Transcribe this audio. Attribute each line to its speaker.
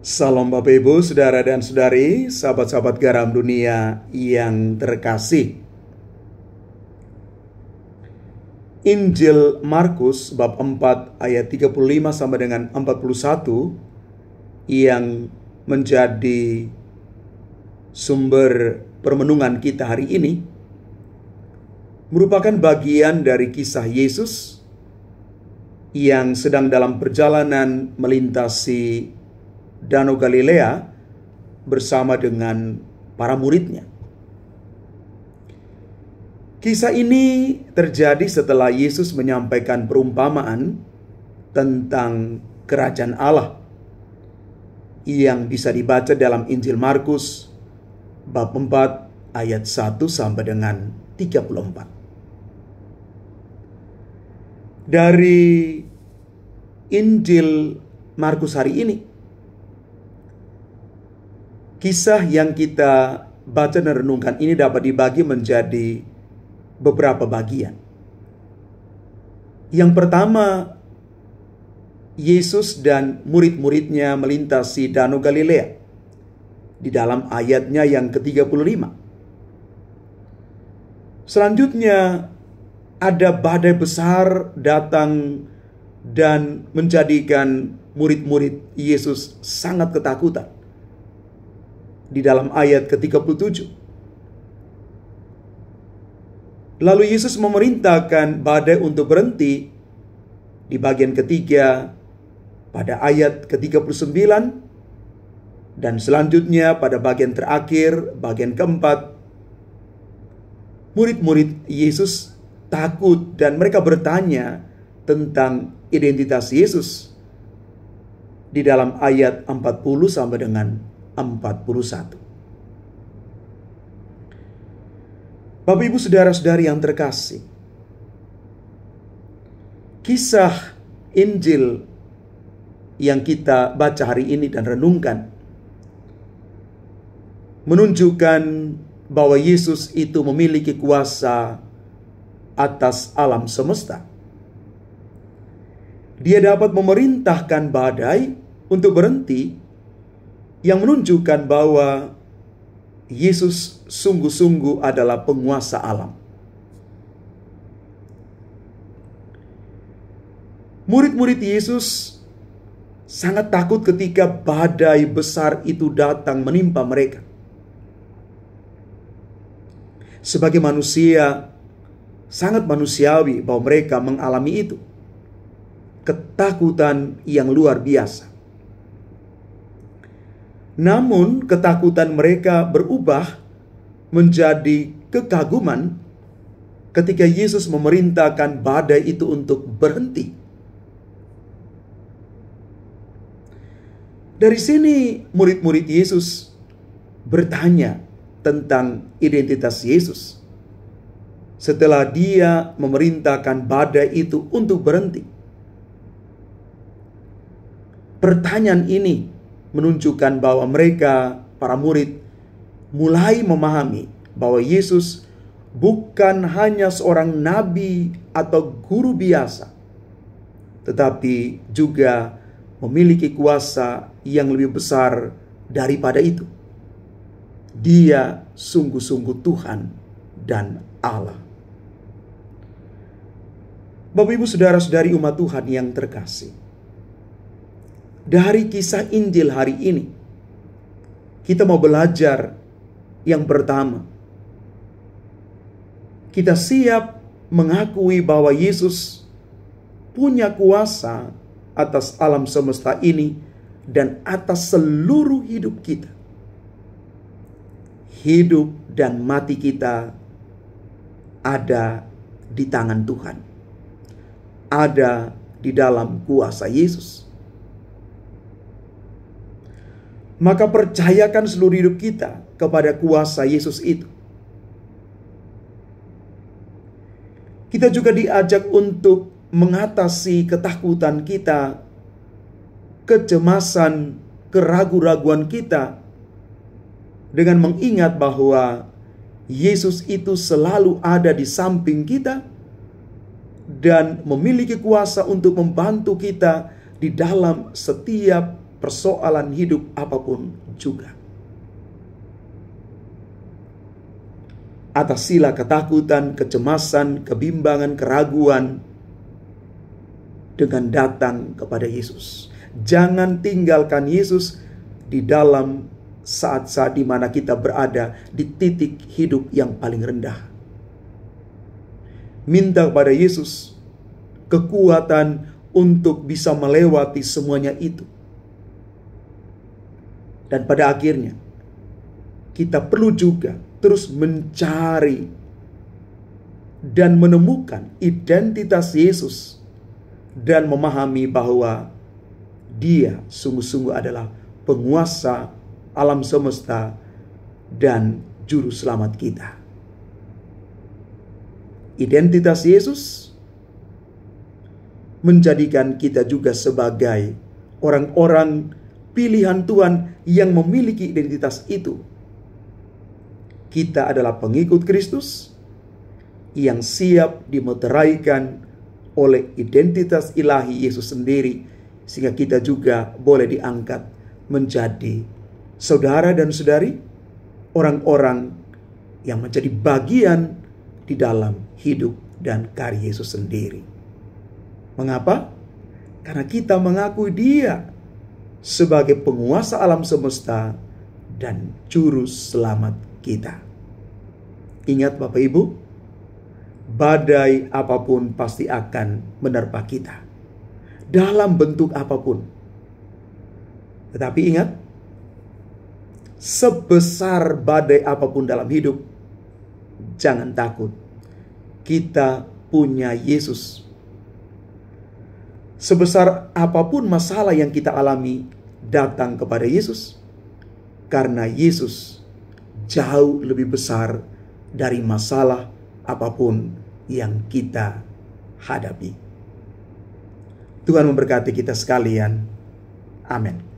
Speaker 1: Salam Bapak Ibu, Saudara dan Saudari, sahabat-sahabat garam dunia yang terkasih. Injil Markus bab 4 ayat 35 sampai dengan 41 yang menjadi sumber permenungan kita hari ini merupakan bagian dari kisah Yesus yang sedang dalam perjalanan melintasi Danau Galilea bersama dengan para muridnya. Kisah ini terjadi setelah Yesus menyampaikan perumpamaan tentang kerajaan Allah yang bisa dibaca dalam Injil Markus bab 4 ayat 1 sampai dengan 34. Dari Injil Markus hari ini, kisah yang kita baca dan renungkan ini dapat dibagi menjadi beberapa bagian. Yang pertama, Yesus dan murid-muridnya melintasi Danau Galilea di dalam ayatnya yang ke-35. Selanjutnya, ada badai besar datang dan menjadikan murid-murid Yesus sangat ketakutan. Di dalam ayat ke-37. Lalu Yesus memerintahkan badai untuk berhenti di bagian ketiga pada ayat ke-39 dan selanjutnya pada bagian terakhir, bagian keempat. Murid-murid Yesus takut dan mereka bertanya tentang identitas Yesus di dalam ayat 40 sampai dengan 41. Bapak Ibu Saudara-saudari yang terkasih, kisah Injil yang kita baca hari ini dan renungkan menunjukkan bahwa Yesus itu memiliki kuasa atas alam semesta. Dia dapat memerintahkan badai untuk berhenti, yang menunjukkan bahwa Yesus sungguh-sungguh adalah penguasa alam. Murid-murid Yesus sangat takut ketika badai besar itu datang menimpa mereka. Sebagai manusia, sangat manusiawi bahwa mereka mengalami itu. Ketakutan yang luar biasa. Namun ketakutan mereka berubah menjadi kekaguman ketika Yesus memerintahkan badai itu untuk berhenti. Dari sini murid-murid Yesus bertanya tentang identitas Yesus setelah dia memerintahkan badai itu untuk berhenti. Pertanyaan ini menunjukkan bahwa mereka, para murid, mulai memahami bahwa Yesus bukan hanya seorang nabi atau guru biasa, tetapi juga memiliki kuasa yang lebih besar daripada itu. Dia sungguh-sungguh Tuhan dan Allah. Bapak Ibu Saudara-saudari umat Tuhan yang terkasih, dari kisah Injil hari ini, kita mau belajar yang pertama. Kita siap mengakui bahwa Yesus punya kuasa atas alam semesta ini dan atas seluruh hidup kita. Hidup dan mati kita ada di tangan Tuhan. Ada di dalam kuasa Yesus. Maka percayakan seluruh hidup kita kepada kuasa Yesus itu. Kita juga diajak untuk mengatasi ketakutan kita, kecemasan, keraguan-raguan kita dengan mengingat bahwa Yesus itu selalu ada di samping kita dan memiliki kuasa untuk membantu kita di dalam setiap persoalan hidup apapun juga. Atasilah ketakutan, kecemasan, kebimbangan, keraguan dengan datang kepada Yesus. Jangan tinggalkan Yesus di dalam saat-saat di mana kita berada di titik hidup yang paling rendah. Minta kepada Yesus kekuatan untuk bisa melewati semuanya itu. Dan pada akhirnya kita perlu juga terus mencari dan menemukan identitas Yesus dan memahami bahwa Dia sungguh-sungguh adalah penguasa alam semesta dan juru selamat kita. Identitas Yesus menjadikan kita juga sebagai orang-orang pilihan Tuhan yang memiliki identitas itu. Kita adalah pengikut Kristus yang siap dimeteraikan oleh identitas ilahi Yesus sendiri, sehingga kita juga boleh diangkat menjadi saudara dan saudari, orang-orang yang menjadi bagian di dalam hidup dan karya Yesus sendiri. Mengapa? Karena kita mengakui Dia sebagai penguasa alam semesta dan juru selamat kita. Ingat Bapak Ibu, badai apapun pasti akan menerpa kita, dalam bentuk apapun. Tetapi ingat, sebesar badai apapun dalam hidup, jangan takut. Kita punya Yesus. Sebesar apapun masalah yang kita alami, datang kepada Yesus, karena Yesus jauh lebih besar dari masalah apapun yang kita hadapi. Tuhan memberkati kita sekalian. Amin.